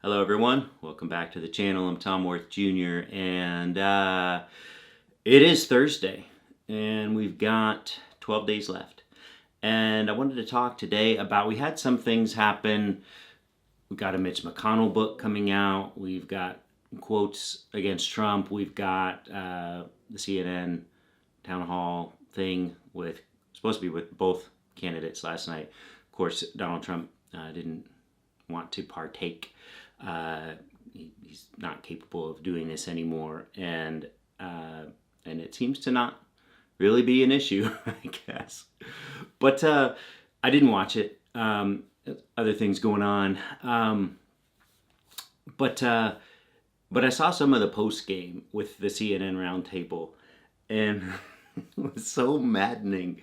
Hello everyone, welcome back to the channel. I'm Tom Worth Jr. and it is Thursday and we've got 12 days left. And I wanted to talk today about, we had some things happen. We've got a Mitch McConnell book coming out. We've got quotes against Trump. We've got the CNN town hall thing with, supposed to be with both candidates last night. Of course, Donald Trump didn't want to partake. He's not capable of doing this anymore, and it seems to not really be an issue, I guess. But I didn't watch it. Other things going on, but I saw some of the post game with the CNN roundtable, and it was so maddening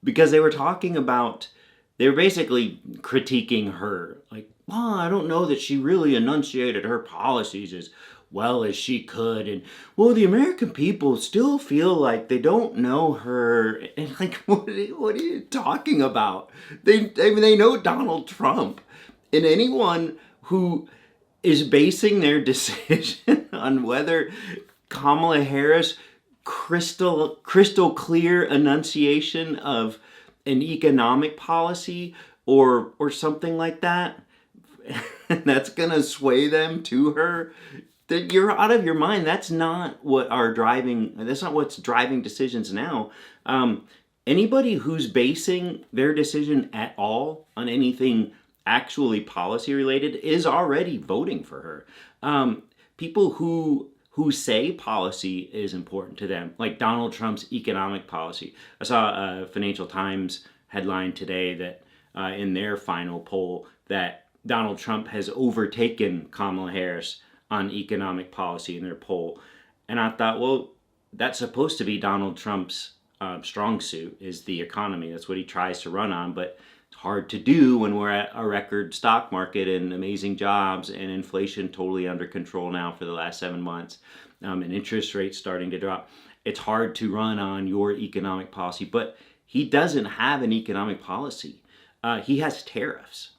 because they were talking about. They were basically critiquing her, like, well, I don't know that she really enunciated her policies as well as she could, and well, the American people still feel like they don't know her, and like, what are you talking about? They know Donald Trump, and anyone who is basing their decision on whether Kamala Harris crystal clear enunciation of an economic policy or something like that, that's gonna sway them to her, that you're out of your mind. That's not what's driving decisions now. Anybody who's basing their decision at all on anything actually policy related is already voting for her. People who say policy is important to them, like Donald Trump's economic policy. I saw a Financial Times headline today that in their final poll that Donald Trump has overtaken Kamala Harris on economic policy in their poll. And I thought, well, that's supposed to be Donald Trump's strong suit, is the economy. That's what he tries to run on, but it's hard to do when we're at a record stock market and amazing jobs and inflation totally under control now for the last 7 months, and interest rates starting to drop. It's hard to run on your economic policy, but he doesn't have an economic policy. He has tariffs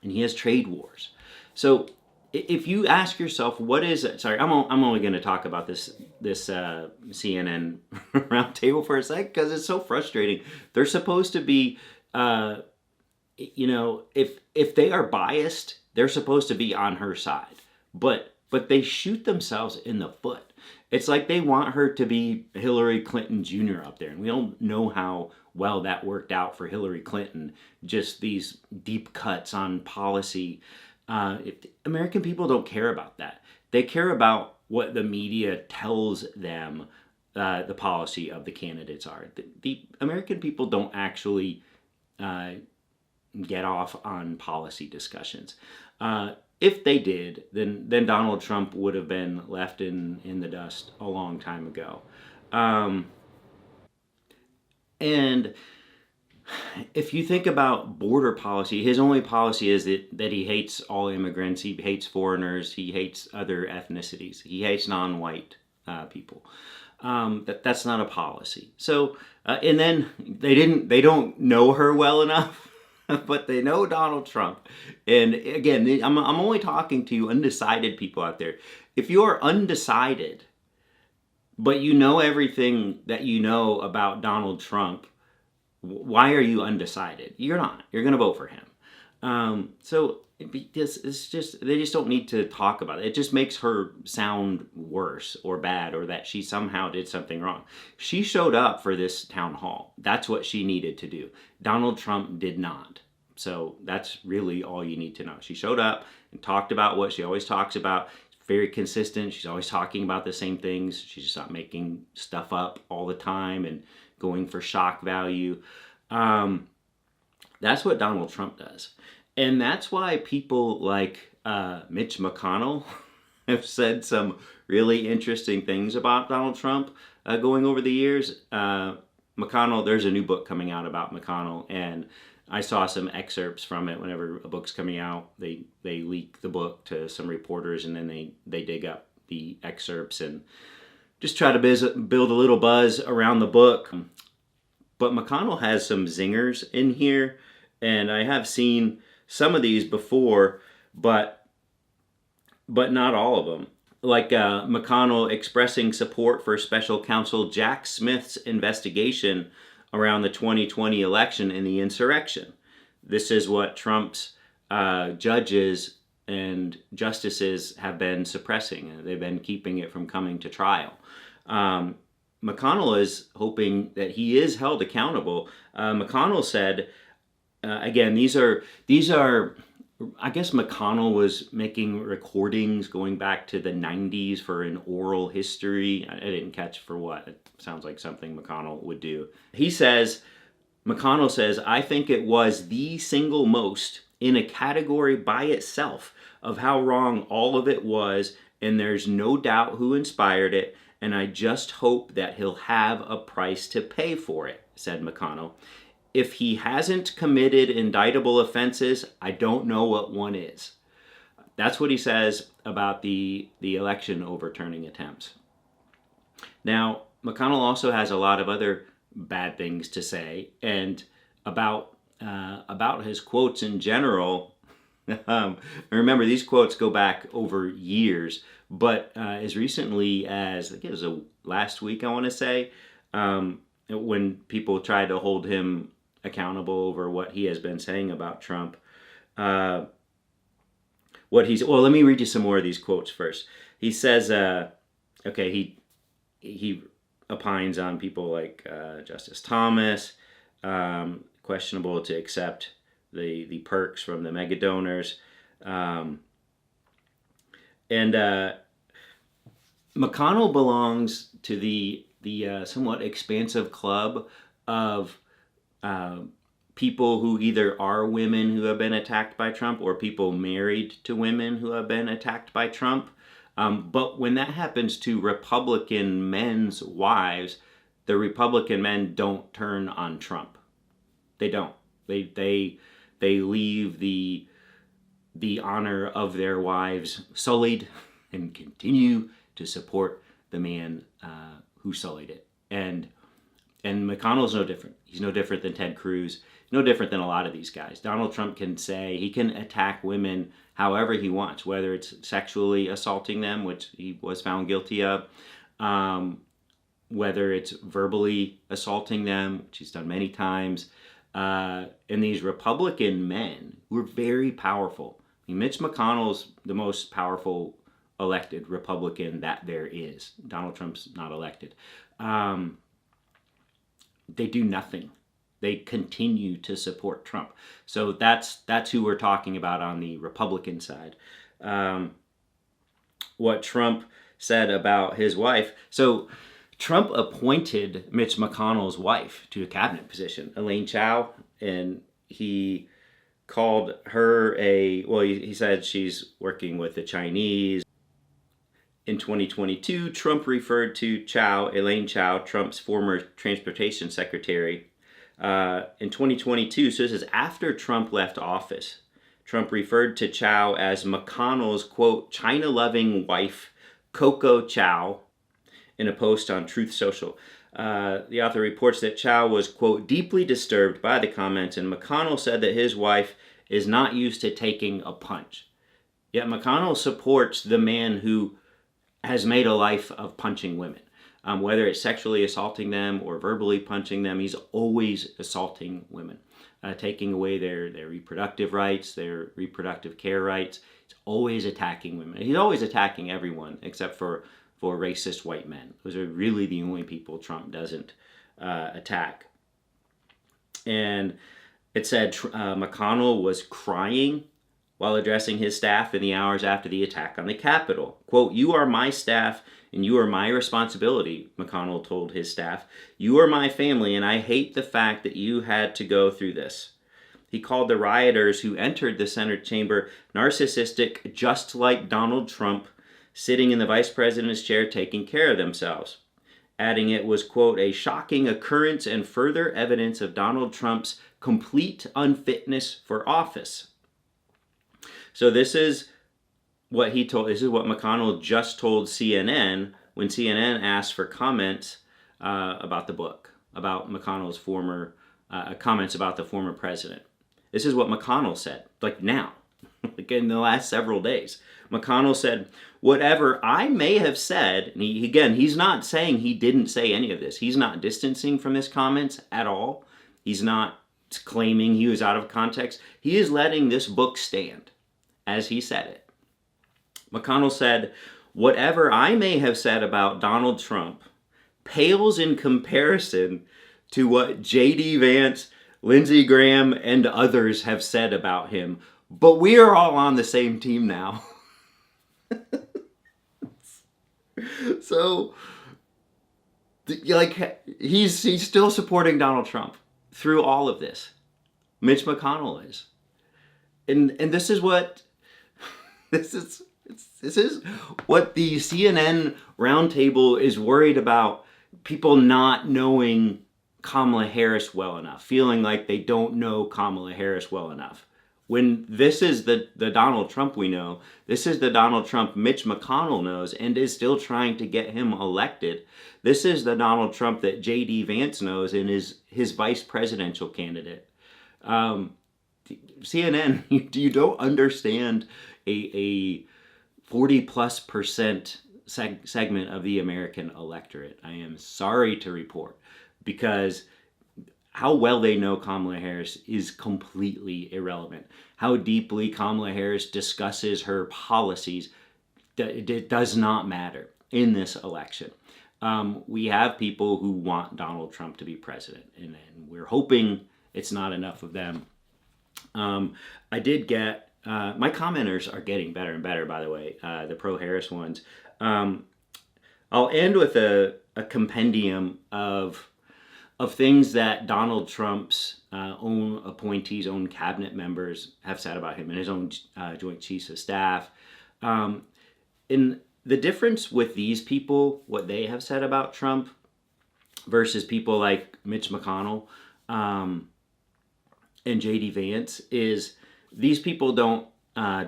and he has trade wars. So if you ask yourself, what is it? Sorry, I'm only going to talk about this CNN roundtable for a sec because it's so frustrating. They're supposed to be, if they are biased, they're supposed to be on her side, but they shoot themselves in the foot. It's like they want her to be Hillary Clinton Jr. up there, and we don't know how well that worked out for Hillary Clinton. Just these deep cuts on policy. American people don't care about that. They care about what the media tells them the policy of the candidates are. The American people don't actually get off on policy discussions. If they did, then Donald Trump would have been left in the dust a long time ago. And if you think about border policy, his only policy is that he hates all immigrants, he hates foreigners, he hates other ethnicities, he hates non-white people. That's not a policy. So, and then they don't know her well enough, but they know Donald Trump. And again, I'm only talking to you undecided people out there. If you're undecided, but you know everything that you know about Donald Trump, why are you undecided? You're not. You're going to vote for him. So they just don't need to talk about it. It just makes her sound worse or bad, or that she somehow did something wrong. She showed up for this town hall. That's what she needed to do. Donald Trump did not. So that's really all you need to know. She showed up and talked about what she always talks about. Very consistent. She's always talking about the same things. She's just not making stuff up all the time and going for shock value. That's what Donald Trump does. And that's why people like Mitch McConnell have said some really interesting things about Donald Trump going over the years. McConnell, there's a new book coming out about McConnell, and I saw some excerpts from it. Whenever a book's coming out, they leak the book to some reporters, and then they dig up the excerpts and just try to build a little buzz around the book. But McConnell has some zingers in here, and I have seen some of these before, but but not all of them. Like McConnell expressing support for special counsel Jack Smith's investigation around the 2020 election and the insurrection. This is what Trump's judges and justices have been suppressing. They've been keeping it from coming to trial. McConnell is hoping that he is held accountable. McConnell said, again, these are. I guess McConnell was making recordings going back to the 90s for an oral history. I didn't catch for what. It sounds like something McConnell would do. McConnell says, I think it was the single most in a category by itself of how wrong all of it was, and there's no doubt who inspired it, and I just hope that he'll have a price to pay for it, said McConnell. If he hasn't committed indictable offenses, I don't know what one is. That's what he says about the election overturning attempts. Now, McConnell also has a lot of other bad things to say, and about his quotes in general. Remember, these quotes go back over years, but as recently as, I think it was last week, I want to say, when people tried to hold him accountable over what he has been saying about Trump. Let me read you some more of these quotes first. He says, he opines on people like Justice Thomas, questionable to accept the perks from the mega donors, and McConnell belongs to the somewhat expansive club of people who either are women who have been attacked by Trump or people married to women who have been attacked by Trump. But when that happens to Republican men's wives, the Republican men don't turn on Trump. They don't. They leave the honor of their wives sullied and continue to support the man who sullied it. And McConnell's no different. He's no different than Ted Cruz. No different than a lot of these guys. Donald Trump can attack women however he wants, whether it's sexually assaulting them, which he was found guilty of, whether it's verbally assaulting them, which he's done many times. And these Republican men who are very powerful. I mean, Mitch McConnell's the most powerful elected Republican that there is. Donald Trump's not elected. They do nothing. They continue to support Trump. So that's who we're talking about on the Republican side. What Trump said about his wife. So Trump appointed Mitch McConnell's wife to a cabinet position, Elaine Chao, and he called her he said she's working with the Chinese. In 2022, Trump referred to Elaine Chao, Trump's former transportation secretary. In 2022, so this is after Trump left office, Trump referred to Chao as McConnell's, quote, China-loving wife, Coco Chao, in a post on Truth Social. The author reports that Chao was, quote, deeply disturbed by the comments, and McConnell said that his wife is not used to taking a punch. Yet McConnell supports the man who has made a life of punching women. Whether it's sexually assaulting them or verbally punching them, he's always assaulting women, taking away their reproductive rights, their reproductive care rights. He's always attacking women. He's always attacking everyone except for racist white men. Those are really the only people Trump doesn't attack. And it said McConnell was crying while addressing his staff in the hours after the attack on the Capitol. Quote, you are my staff and you are my responsibility, McConnell told his staff. You are my family and I hate the fact that you had to go through this. He called the rioters who entered the Senate chamber narcissistic, just like Donald Trump, sitting in the vice president's chair taking care of themselves, adding it was, quote, a shocking occurrence and further evidence of Donald Trump's complete unfitness for office. So this is what McConnell just told CNN when CNN asked for comments about the book, about McConnell's comments about the former president. This is what McConnell said, like now. like in the last several days. McConnell said, whatever I may have said, and he's not saying he didn't say any of this. He's not distancing from his comments at all. He's not claiming he was out of context. He is letting this book stand as he said it. McConnell said, whatever I may have said about Donald Trump pales in comparison to what J.D. Vance, Lindsey Graham, and others have said about him. But we are all on the same team now. So, like, he's still supporting Donald Trump through all of this. Mitch McConnell is. And this is what this is what the CNN roundtable is worried about, people not knowing Kamala Harris well enough, feeling like they don't know Kamala Harris well enough. When this is the Donald Trump we know, this is the Donald Trump Mitch McConnell knows and is still trying to get him elected. This is the Donald Trump that J.D. Vance knows and is his vice presidential candidate. CNN, you don't understand a 40+% segment of the American electorate. I am sorry to report, because how well they know Kamala Harris is completely irrelevant. How deeply Kamala Harris discusses her policies, it does not matter in this election. We have people who want Donald Trump to be president, and we're hoping it's not enough of them. I did get, my commenters are getting better and better, by the way, the pro-Harris ones. I'll end with a compendium of things that Donald Trump's own appointees, own cabinet members have said about him, and his own Joint Chiefs of Staff. In the difference with these people, what they have said about Trump versus people like Mitch McConnell and J.D. Vance is these people don't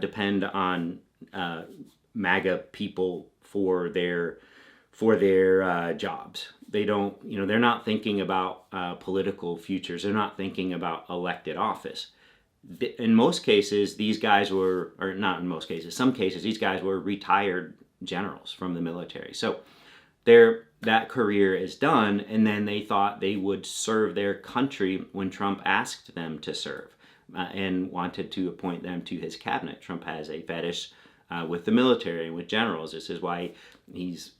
depend on MAGA people for their jobs. They don't, they're not thinking about political futures. They're not thinking about elected office. In most cases, these guys were, or not in most cases, some cases, these guys were retired generals from the military. So that career is done, and then they thought they would serve their country when Trump asked them to serve and wanted to appoint them to his cabinet. Trump has a fetish with the military and with generals. This is why he's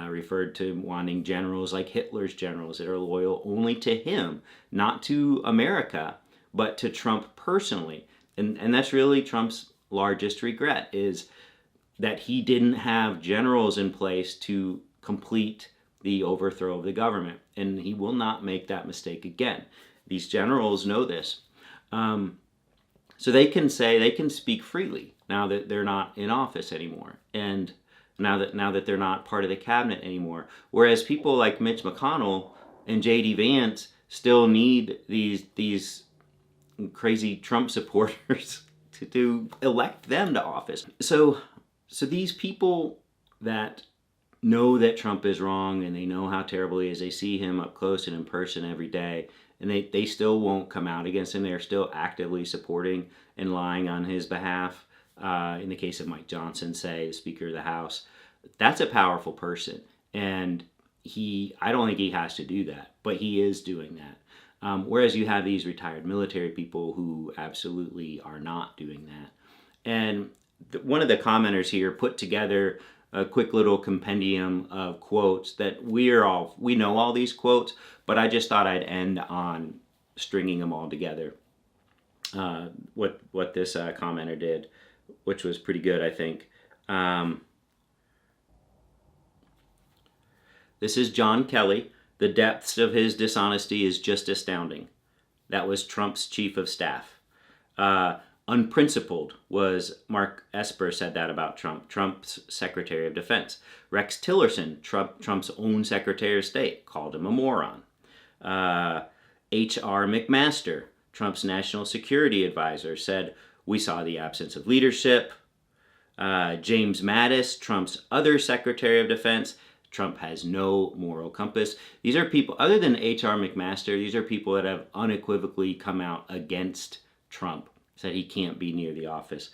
referred to wanting generals like Hitler's generals that are loyal only to him, not to America, but to Trump personally. And that's really Trump's largest regret, is that he didn't have generals in place to complete the overthrow of the government. And he will not make that mistake again. These generals know this. So they can speak freely now that they're not in office anymore. And now that they're not part of the cabinet anymore. Whereas people like Mitch McConnell and J.D. Vance still need these crazy Trump supporters to elect them to office. So these people that know that Trump is wrong and they know how terrible he is, they see him up close and in person every day, and they still won't come out against him. They're still actively supporting and lying on his behalf. In the case of Mike Johnson, say, the Speaker of the House. That's a powerful person, and I don't think he has to do that, but he is doing that. Whereas you have these retired military people who absolutely are not doing that. And one of the commenters here put together a quick little compendium of quotes that we know all these quotes, but I just thought I'd end on stringing them all together. What this commenter did, which was pretty good, I think. This is John Kelly. The depths of his dishonesty is just astounding. That was Trump's chief of staff. Unprincipled was Mark Esper said that about Trump, Trump's Secretary of Defense. Rex Tillerson, Trump's own Secretary of State, called him a moron. H.R. McMaster, Trump's national security advisor, said, "We saw the absence of leadership." James Mattis, Trump's other Secretary of Defense, Trump has no moral compass. These are people, other than H.R. McMaster, these are people that have unequivocally come out against Trump, said he can't be near the office.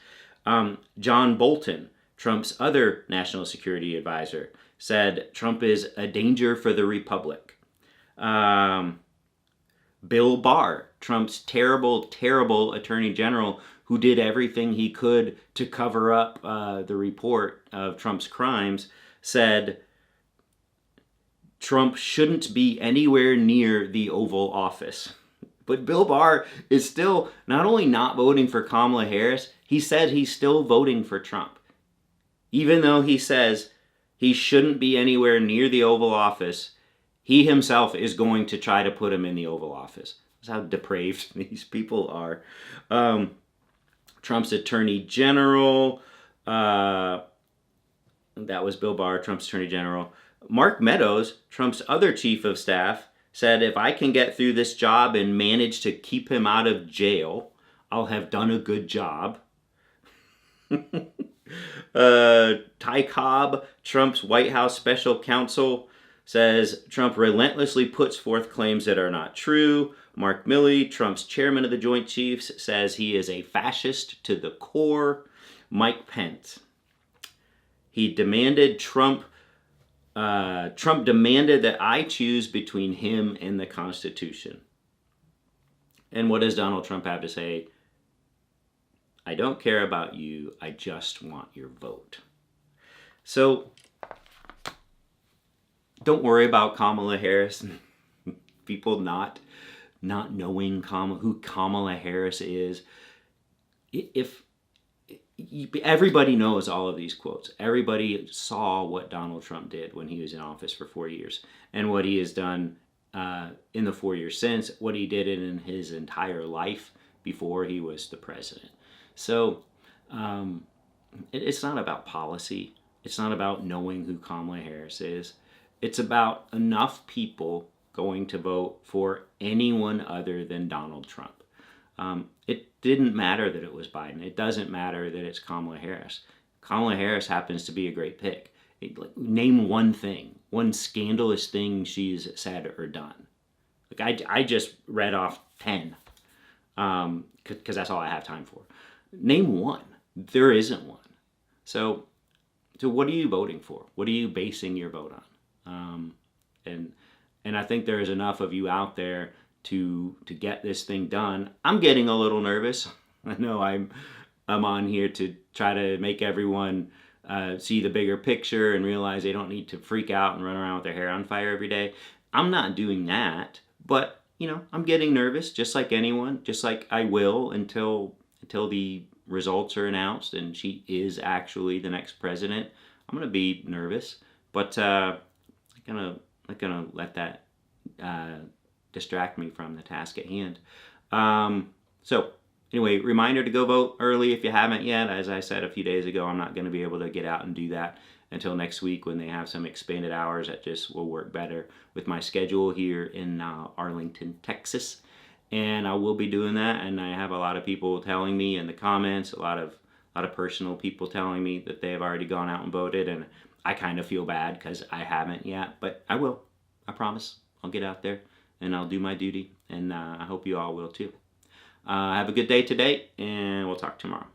John Bolton, Trump's other national security advisor, said Trump is a danger for the republic. Bill Barr, Trump's terrible, terrible attorney general, who did everything he could to cover up the report of Trump's crimes, said Trump shouldn't be anywhere near the Oval Office. But Bill Barr is still not only not voting for Kamala Harris, he said he's still voting for Trump. Even though he says he shouldn't be anywhere near the Oval Office, he himself is going to try to put him in the Oval Office. That's how depraved these people are. Trump's attorney general, that was Bill Barr, Trump's attorney general. Mark Meadows, Trump's other chief of staff, said, if I can get through this job and manage to keep him out of jail, I'll have done a good job. Ty Cobb, Trump's White House special counsel, says Trump relentlessly puts forth claims that are not true. Mark Milley, Trump's chairman of the Joint Chiefs, says he is a fascist to the core. Mike Pence, Trump demanded that I choose between him and the Constitution. And what does Donald Trump have to say? I don't care about you. I just want your vote. So don't worry about Kamala Harris. People not knowing who Kamala Harris is. If everybody knows all of these quotes. Everybody saw what Donald Trump did when he was in office for 4 years and what he has done in the 4 years since, what he did in his entire life before he was the president. So it's not about policy. It's not about knowing who Kamala Harris is. It's about enough people going to vote for anyone other than Donald Trump. It didn't matter that it was Biden. It doesn't matter that it's Kamala Harris. Kamala Harris happens to be a great pick. Name one thing, one scandalous thing she's said or done. I just read off 10 because that's all I have time for. Name one. There isn't one. So what are you voting for? What are you basing your vote on? And I think there is enough of you out there to get this thing done. I'm getting a little nervous. I know I'm on here to try to make everyone see the bigger picture and realize they don't need to freak out and run around with their hair on fire every day. I'm not doing that, but I'm getting nervous just like anyone, just like I will until the results are announced and she is actually the next president. I'm going to be nervous, but I'm not gonna let that distract me from the task at hand. So anyway, reminder to go vote early if you haven't yet. As I said a few days ago, I'm not going to be able to get out and do that until next week when they have some expanded hours that just will work better with my schedule here in Arlington, Texas. And I will be doing that, and I have a lot of people telling me in the comments, a lot of personal people telling me that they have already gone out and voted, and I kind of feel bad because I haven't yet, but I will. I promise. I'll get out there and I'll do my duty, and I hope you all will too. Have a good day today, and we'll talk tomorrow.